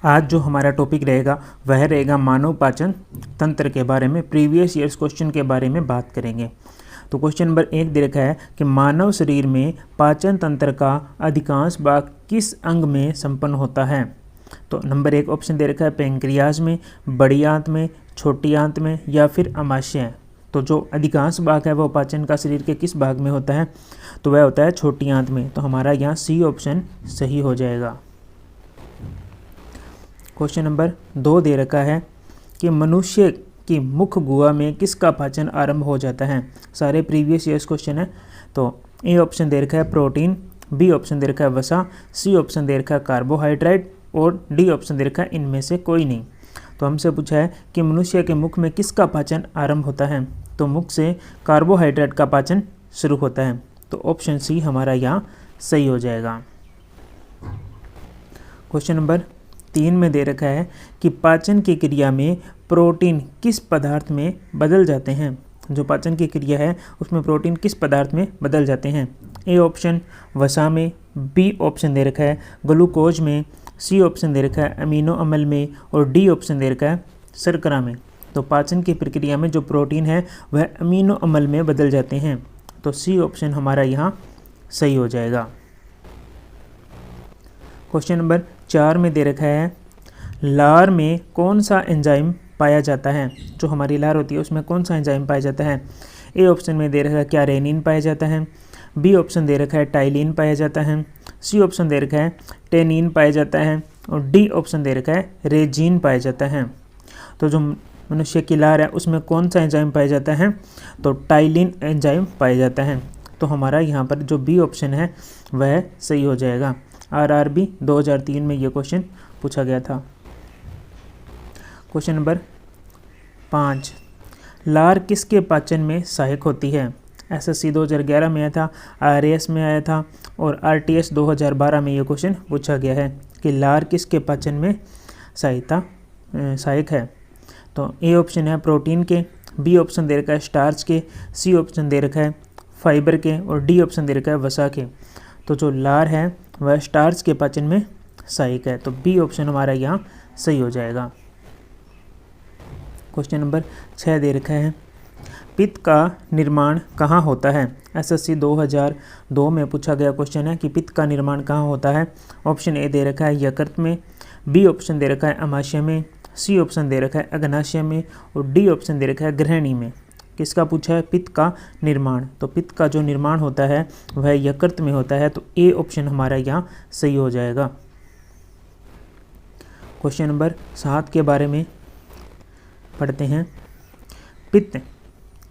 आज जो हमारा टॉपिक रहेगा वह रहेगा मानव पाचन तंत्र के बारे में। प्रीवियस ईयर्स क्वेश्चन के बारे में बात करेंगे। तो क्वेश्चन नंबर 1 दे रखा है कि मानव शरीर में पाचन तंत्र का अधिकांश भाग किस अंग में संपन्न होता है। तो नंबर 1 ऑप्शन दे रखा है पेंक्रियाज में, बड़ी आंत में, छोटी आंत में या फिर अमाशय। तो जो अधिकांश भाग है वो पाचन का शरीर के किस भाग में होता है, तो वह होता है छोटी आंत में। तो हमारा यहाँ सी ऑप्शन सही हो जाएगा। क्वेश्चन नंबर 2 दे रखा है कि मनुष्य की मुख गुहा में किसका पाचन आरंभ हो जाता है। सारे प्रीवियस ईयर्स क्वेश्चन है। तो ए ऑप्शन दे रखा है प्रोटीन, बी ऑप्शन दे रखा है वसा, सी ऑप्शन दे रखा है कार्बोहाइड्रेट और डी ऑप्शन दे रखा है इनमें से कोई नहीं। तो हमसे पूछा है कि मनुष्य के मुख में किसका पाचन आरंभ होता है, तो मुख से कार्बोहाइड्रेट का पाचन शुरू होता है। तो ऑप्शन सी हमारा यहाँ सही हो जाएगा। क्वेश्चन नंबर 3 में दे रखा है कि पाचन की क्रिया में प्रोटीन किस पदार्थ में बदल जाते हैं। जो पाचन की क्रिया है उसमें प्रोटीन किस पदार्थ में बदल जाते हैं। ए ऑप्शन वसा में, बी ऑप्शन दे रखा है ग्लूकोज में, सी ऑप्शन दे रखा है अमीनो अम्ल में और डी ऑप्शन दे रखा है शर्करा में। तो पाचन की प्रक्रिया में जो प्रोटीन है वह अमीनो अम्ल में बदल जाते हैं। तो सी ऑप्शन हमारा यहाँ सही हो जाएगा। क्वेश्चन नंबर 4 में दे रखा है लार में कौन सा एंजाइम पाया जाता है। जो हमारी लार होती है उसमें कौन सा एंजाइम पाया जाता है। ए ऑप्शन में दे रखा है क्या रेनिन पाया जाता है, बी ऑप्शन दे रखा है टाइलिन पाया जाता है, सी ऑप्शन दे रखा है टेनिन पाया जाता है और डी ऑप्शन दे रखा है रेजिन पाया जाता है। तो जो मनुष्य की लार है उसमें कौन सा एंजाइम पाया जाता है, तो टाइलिन एंजाइम पाया जाता है। तो हमारा यहाँ पर जो बी ऑप्शन है वह सही हो जाएगा। आरआरबी 2003 में ये क्वेश्चन पूछा गया था। क्वेश्चन नंबर 5 लार किसके पाचन में सहायक होती है। एसएससी 2011 में आया था, आरएएस में आया था और आरटीएस 2012 में ये क्वेश्चन पूछा गया है कि लार किसके पाचन में सहायक है। तो ए ऑप्शन है प्रोटीन के, बी ऑप्शन दे रखा है स्टार्च के, सी ऑप्शन दे रखा है फाइबर के और डी ऑप्शन दे रखा है वसा के। तो जो लार है वह स्टार्च के पाचन में सहायक है। तो बी ऑप्शन हमारा यहाँ सही हो जाएगा। क्वेश्चन नंबर 6 दे रखा है पित्त का निर्माण कहाँ होता है। एसएससी 2002 में पूछा गया क्वेश्चन है कि पित्त का निर्माण कहाँ होता है। ऑप्शन ए दे रखा है यकृत में, बी ऑप्शन दे रखा है अमाशय में, सी ऑप्शन दे रखा है अग्नाशय में और डी ऑप्शन दे रखा है ग्रहणी में। किसका पूछा है पित्त का निर्माण। तो पित्त का जो निर्माण होता है वह यकृत में होता है। तो ए ऑप्शन हमारा यहाँ सही हो जाएगा। क्वेश्चन नंबर 7 के बारे में पढ़ते हैं। पित्त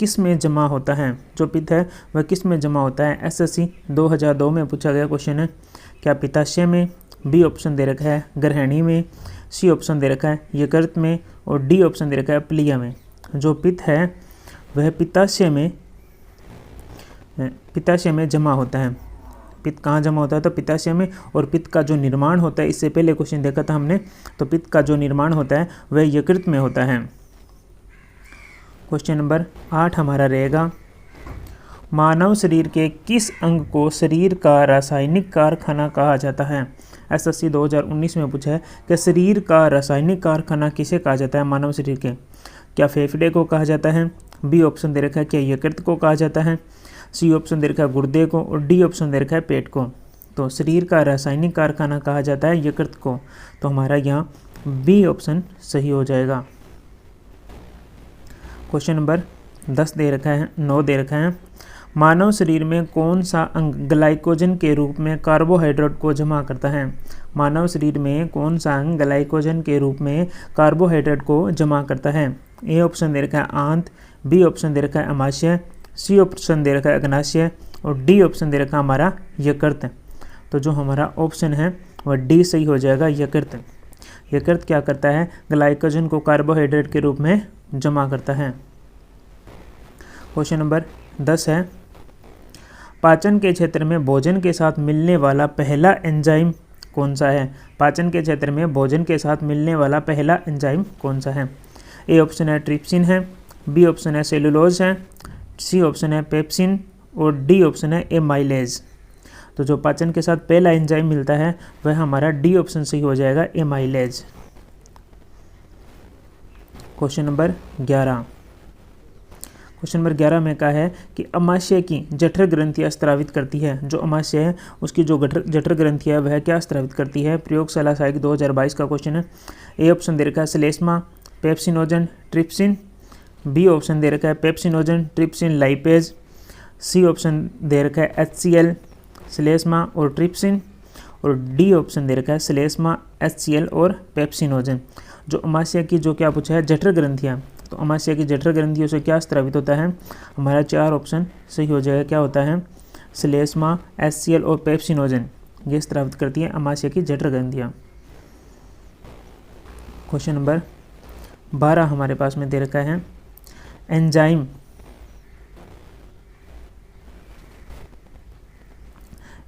किस में जमा होता है। जो पित्त है वह किस में जमा होता है। एसएससी 2002 में पूछा गया क्वेश्चन है क्या पित्ताशय में, बी ऑप्शन दे रखा है ग्रहणी में, सी ऑप्शन दे रखा है यकृत में और डी ऑप्शन दे रखा है प्लीहा में। जो पित्त है वह पित्ताशय में जमा होता है। पित्त कहाँ जमा होता है, तो पित्ताशय में। और पित्त का जो निर्माण होता है, इससे पहले क्वेश्चन देखा था हमने, तो पित्त का जो निर्माण होता है वह यकृत में होता है। क्वेश्चन नंबर 8 हमारा रहेगा मानव शरीर के किस अंग को शरीर का रासायनिक कारखाना कहा जाता है। एसएससी 2019 में पूछा है कि शरीर का रासायनिक कारखाना किसे कहा जाता है मानव शरीर के। क्या फेफड़े को कहा जाता है, बी ऑप्शन दे रखा है क्या यकृत को कहा जाता है, सी ऑप्शन दे रखा है गुर्दे को और डी ऑप्शन दे रखा है पेट को। तो शरीर का रासायनिक कारखाना कहा जाता है यकृत को। तो हमारा यहाँ बी ऑप्शन सही हो जाएगा। क्वेश्चन नंबर 9 दे रखा है मानव शरीर में कौन सा अंग ग्लाइकोजन के रूप में कार्बोहाइड्रेट को जमा करता है। मानव शरीर में कौन सा अंग ग्लाइकोजन के रूप में कार्बोहाइड्रेट को जमा करता है। ए ऑप्शन दे रखा है आंत, बी ऑप्शन दे रखा है अमाशय, सी ऑप्शन दे रखा है अग्नाशय और डी ऑप्शन दे रखा है हमारा यकृत। तो जो हमारा ऑप्शन है वह डी सही हो जाएगा यकृत। यकृत क्या करता है, ग्लाइकोजन को कार्बोहाइड्रेट के रूप में जमा करता है। क्वेश्चन नंबर 10 है पाचन के क्षेत्र में भोजन के साथ मिलने वाला पहला एंजाइम कौन सा है। पाचन के क्षेत्र में भोजन के साथ मिलने वाला पहला एंजाइम कौन सा है। ए ऑप्शन है ट्रिप्सिन है, बी ऑप्शन है सेलुलोज है, सी ऑप्शन है पेप्सिन और डी ऑप्शन है एमाइलेज। तो जो पाचन के साथ पहला एंजाइम मिलता है वह हमारा डी ऑप्शन सही हो जाएगा, amylase. Question number 11। Question number 11 में कहा है कि अमाशय की जठर ग्रंथियां स्त्रावित करती है। जो अमाशय है उसकी जो जठर ग्रंथियां वह क्या स्त्रावित करती है? प्रयोगशाला सहायक 2022 का क्वेश्चन है। ए ऑप्शन दे रखा है श्लेष्मा, पेप्सिनोजन, ट्रिप्सिन। बी ऑप्शन दे रखा है pepsinogen, trypsin, lipase. C option दे रखा है HCl, श्लेष्मा और ट्रिप्सिन। और डी ऑप्शन दे रखा है श्लेष्मा, HCl और पेप्सिनोजन। जो अमाशय की जो क्या पूछा है? जठर ग्रंथियाँ। तो अमाशय की जठर ग्रंथियों से क्या स्त्रावित होता है? हमारा 4 ऑप्शन सही हो जाएगा। क्या होता है? श्लेष्मा, HCl और पेप्सिनोजन ये स्त्रावित करती है अमाशय की जठर ग्रंथियाँ। क्वेश्चन नंबर 12 हमारे पास में दे रखा है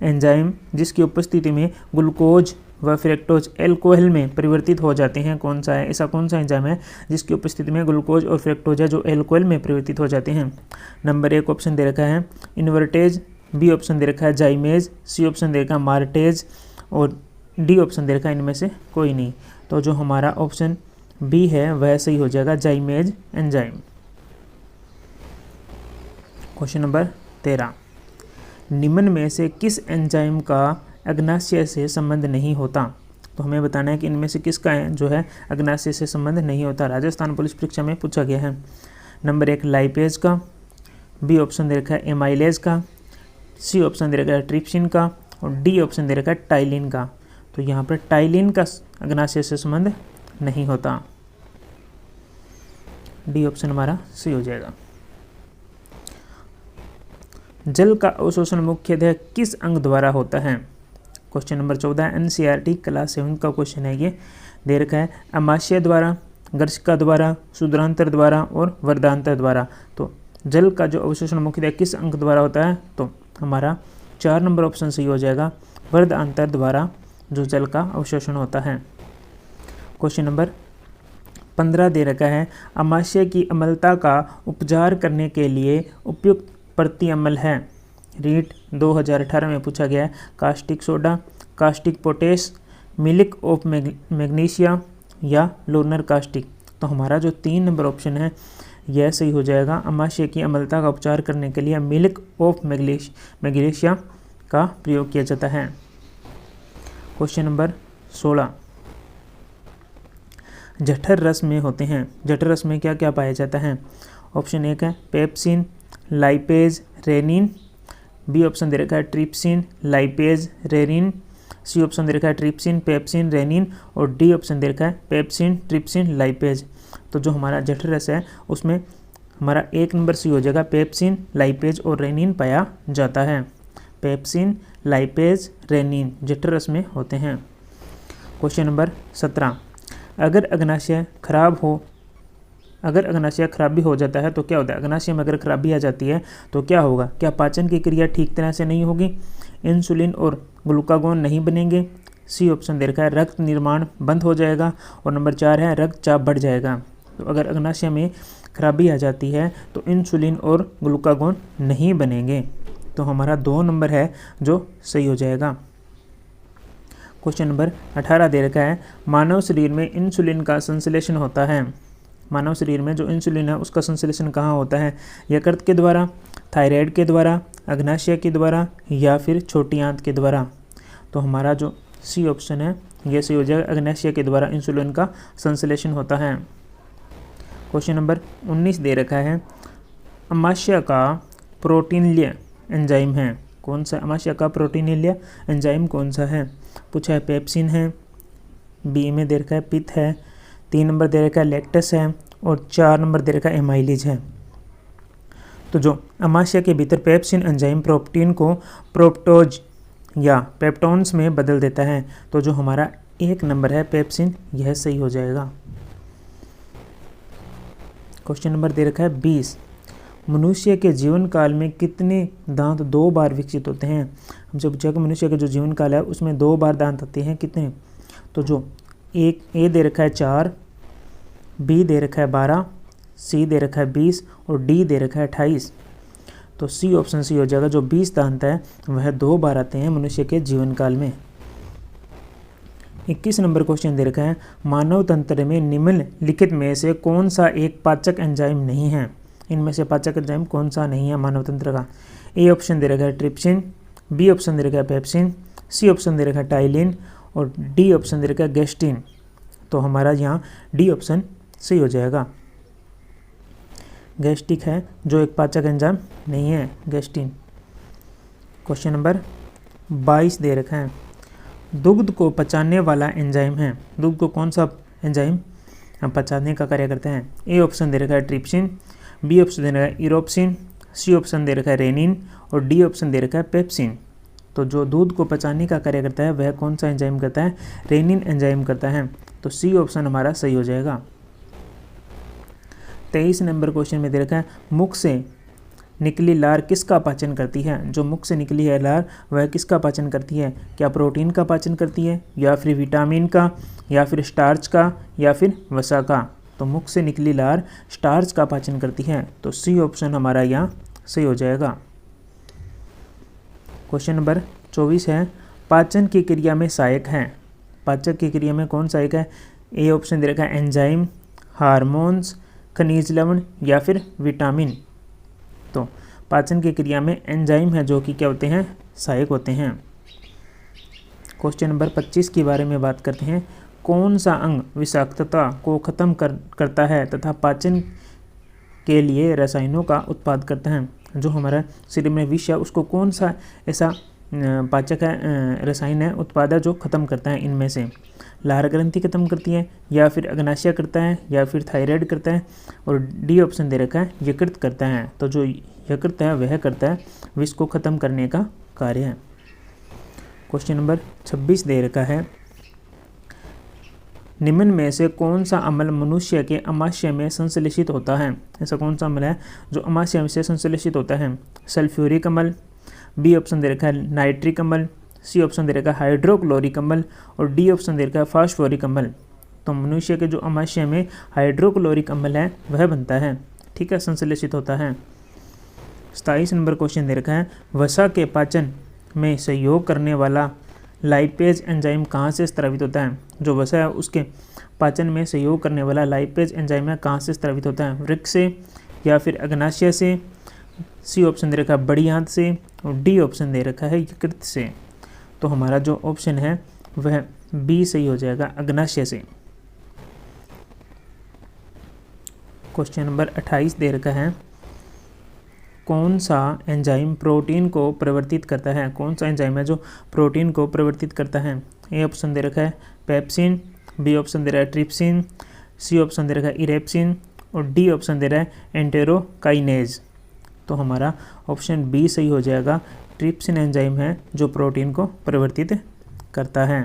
एंजाइम जिसकी उपस्थिति में ग्लूकोज व फ्रैक्टोज एल्कोहल में परिवर्तित हो जाते हैं, कौन सा है? ऐसा कौन सा एंजाइम है जिसकी उपस्थिति में ग्लूकोज और फ्रैक्टोज है जो एल्कोहल में परिवर्तित हो जाते हैं? नंबर 1 ऑप्शन दे रखा है इन्वर्टेज, बी ऑप्शन दे रखा है जाइमेज, सी ऑप्शन दे रखा है मार्टेज और डी ऑप्शन दे रखा है इनमें से कोई नहीं। तो जो हमारा ऑप्शन बी है वह सही हो जाएगा, जाइमेज एंजाइम। Question number 13। निम्न में से किस एंजाइम का अग्नाशय से संबंध नहीं होता? तो हमें बताना है कि इनमें से किसका है जो है अग्नाशय से संबंध नहीं होता। राजस्थान पुलिस परीक्षा में पूछा गया है। नंबर 1 लाइपेज का, बी ऑप्शन दे रखा है एमाइलेज का, सी ऑप्शन दे रखा है ट्रिप्सिन का और डी ऑप्शन दे रखा है टाइलिन का। तो यहाँ पर टाइलिन का अग्नाशय से संबंध नहीं होता। डी ऑप्शन हमारा सही हो जाएगा। जल का अवशोषण मुख्यतः किस अंग द्वारा होता है? क्वेश्चन नंबर 14 NCERT क्लास 7 का क्वेश्चन है। ये दे रखा है अमाशय द्वारा, गर्शिका द्वारा, शुद्रांतर द्वारा और वर्धांतर द्वारा। तो जल का जो अवशोषण मुख्यतः किस अंग द्वारा होता है? तो हमारा 4 नंबर ऑप्शन सही हो जाएगा, वर्धांतर द्वारा जो जल का अवशोषण होता है। क्वेश्चन नंबर 15 दे रखा है अमाशय की अम्लता का उपचार करने के लिए उपयुक्त प्रति अम्ल है। रीट 2018 में पूछा गया है caustic soda, caustic potash, milk of magnesia या लोनर कास्टिक। तो हमारा जो 3 नंबर ऑप्शन है यह सही हो जाएगा। अमाशय की अम्लता का उपचार करने के लिए मिल्क ऑफ मैग्नीशिया का प्रयोग किया जाता है। क्वेश्चन नंबर 16 जठर रस में होते हैं। जठर रस में क्या क्या पाया जाता है? ऑप्शन 1 है pepsin, lipase, rennin. B option दे रखा है trypsin, lipase, rennin. C option दे रखा है ट्रिप्सिन, पेप्सिन, रेनिन और डी ऑप्शन दे रखा है पेप्सिन, ट्रिप्सिन, लाइपेज। तो जो हमारा जठर रस है उसमें हमारा 1 नंबर सी हो जाएगा, पेप्सिन, लाइपेज और रेनिन पाया जाता है। पेप्सिन, लाइपेज, रेनिन जठर रस में होते हैं। क्वेश्चन नंबर 17 अगर अग्नाशय खराबी हो जाता है तो क्या होता है? अग्नाशय में अगर खराबी आ जाती है तो क्या होगा? क्या पाचन की क्रिया ठीक तरह से नहीं होगी, इंसुलिन और ग्लूकागोन नहीं बनेंगे। सी ऑप्शन दे रखा है रक्त निर्माण बंद हो जाएगा और नंबर 4 है रक्तचाप बढ़ जाएगा। तो अगर अग्नाशय में खराबी आ जाती है तो इंसुलिन और ग्लूकागोन नहीं बनेंगे। तो हमारा 2 नंबर है जो सही हो जाएगा। क्वेश्चन नंबर 18 दे रखा है मानव शरीर में इंसुलिन का संश्लेषण होता है। मानव शरीर में जो इंसुलिन है उसका संश्लेषण कहाँ होता है? यकृत के द्वारा, थायराइड के द्वारा, अग्नाशय के द्वारा या फिर छोटी आंत के द्वारा। तो हमारा जो सी ऑप्शन है यह सही हो जाएगा, अग्नाशय के द्वारा इंसुलिन का संश्लेषण होता है। क्वेश्चन नंबर 19 दे रखा है अमाशय का प्रोटीनलीय एंजाइम है। कौन सा अमाशय का प्रोटीनलीय एंजाइम कौन सा है? पूछा है पेप्सिन है, बी में दे रखा है पित्त है, 3 नंबर दे रखा है लैक्टस है और 4 नंबर दे रखा है एमाइलेज है। तो जो अमाशय के भीतर पेप्सिन एंजाइम प्रोटीन को प्रोप्टोज या पेप्टोन्स में बदल देता है। तो जो हमारा 1 नंबर है पेप्सिन यह सही हो जाएगा। क्वेश्चन नंबर दे रखा है 20 मनुष्य के जीवन काल में कितने दांत 2 बार विकसित होते हैं? हम जब मनुष्य का जो जीवन काल है उसमें 2 बार दांत आते हैं, कितने? तो जो एक ए दे रखा है 4, बी दे रखा है 12, सी दे रखा है 20 और डी दे रखा है 28। तो सी ऑप्शन सी हो जाएगा। जो 20 दांत है वह 2 बार आते हैं मनुष्य के जीवन काल में। 21 नंबर क्वेश्चन दे रखा है, मानव तंत्र में निम्नलिखित में से कौन सा एक पाचक एंजाइम नहीं है? इनमें से पाचक एंजाइम कौन सा नहीं है मानव तंत्र का? ए ऑप्शन दे रखा है ट्रिप्सिन, बी ऑप्शन दे रखा है पेप्सिन, सी ऑप्शन दे रखा है टाइलिन और डी ऑप्शन दे रखा है गैस्टिन। तो हमारा यहाँ डी ऑप्शन सही हो जाएगा। गैस्ट्रिक है जो एक पाचक एंजाइम नहीं है, गैस्टिन। क्वेश्चन नंबर 22 दे रखा है, दुग्ध को पचाने वाला एंजाइम है। दुग्ध को कौन सा एंजाइम पचाने का कार्य करते हैं? ए ऑप्शन दे रखा है ट्रिप्सिन, बी ऑप्शन दे रखा है इरोप्सिन, सी ऑप्शन दे रखा है रेनिन और डी ऑप्शन दे रखा है पेप्सिन। तो जो दूध को पचाने का कार्य करता है वह कौन सा एंजाइम करता है? रेनिन एंजाइम करता है। तो सी ऑप्शन हमारा सही हो जाएगा। 23 नंबर क्वेश्चन में दे रखा है, मुख से निकली लार किसका पाचन करती है? जो मुख से निकली है लार वह किसका पाचन करती है? क्या प्रोटीन का पाचन करती है या फिर विटामिन का या फिर स्टार्च का या फिर वसा का? तो मुख से निकली लार स्टार्च का पाचन करती है। तो सी ऑप्शन हमारा यहाँ सही हो जाएगा। क्वेश्चन नंबर 24 है, पाचन की क्रिया में सहायक है। पाचक की क्रिया में कौन सहायक है? ए ऑप्शन दे रखा है एंजाइम, हार्मोन्स, खनिज लवण या फिर विटामिन। तो पाचन की क्रिया में एंजाइम है जो कि क्या होते हैं? सहायक होते हैं। क्वेश्चन नंबर 25 के बारे में बात करते हैं, कौन सा अंग विषाक्तता को खत्म करता है तथा पाचन के लिए रसायनों का उत्पाद करता है? जो हमारा शरीर में विष है उसको कौन सा ऐसा पाचक है, रसायन है, उत्पाद है जो खत्म करता है? इनमें से लार ग्रंथि खत्म करती है या फिर अग्नाशय करता है या फिर थायराइड करता है और डी ऑप्शन दे रखा है यकृत करता है। तो जो यकृत है वह करता है विष को खत्म करने का कार्य है। क्वेश्चन नंबर 26 दे रखा है, निम्न में से कौन सा अम्ल मनुष्य के अमाशय में संश्लेषित होता है? ऐसा कौन सा अम्ल है जो अमाशय में से संश्लेषित होता है? सल्फ्यूरिक अम्ल, बी ऑप्शन दे रखा है नाइट्रिक अम्ल, सी ऑप्शन दे रखा है हाइड्रोक्लोरिक अम्ल और डी ऑप्शन दे रखा है फास्फोरिक अम्ल। तो मनुष्य के जो अमाशय में हाइड्रोक्लोरिक अम्ल है वह बनता है, ठीक है, संश्लेषित होता है। 27 नंबर क्वेश्चन दे रखा है, वसा के पाचन में सहयोग करने वाला लाइपेज एंजाइम कहाँ से स्रावित होता है? जो वसा है उसके पाचन में सहयोग करने वाला लाइपेज एंजाइम है कहाँ से स्रावित होता है? वृक्क से या फिर अग्नाशय से, सी ऑप्शन दे रखा है बड़ी आंत से और डी ऑप्शन दे रखा है यकृत से। तो हमारा जो ऑप्शन है वह बी सही हो जाएगा, अग्नाशय से। क्वेश्चन नंबर 28 दे रखा है, कौन सा एंजाइम प्रोटीन को परिवर्तित करता है? कौन सा एंजाइम है जो प्रोटीन को परिवर्तित करता है? ए ऑप्शन दे रखा है पेप्सिन, बी ऑप्शन दे रहा है ट्रिप्सिन, सी ऑप्शन दे रखा है इरेप्सिन और डी ऑप्शन दे रहा है एंटेरोकाइनेज। तो हमारा ऑप्शन बी सही हो जाएगा, ट्रिप्सिन एंजाइम है जो प्रोटीन को परिवर्तित करता है।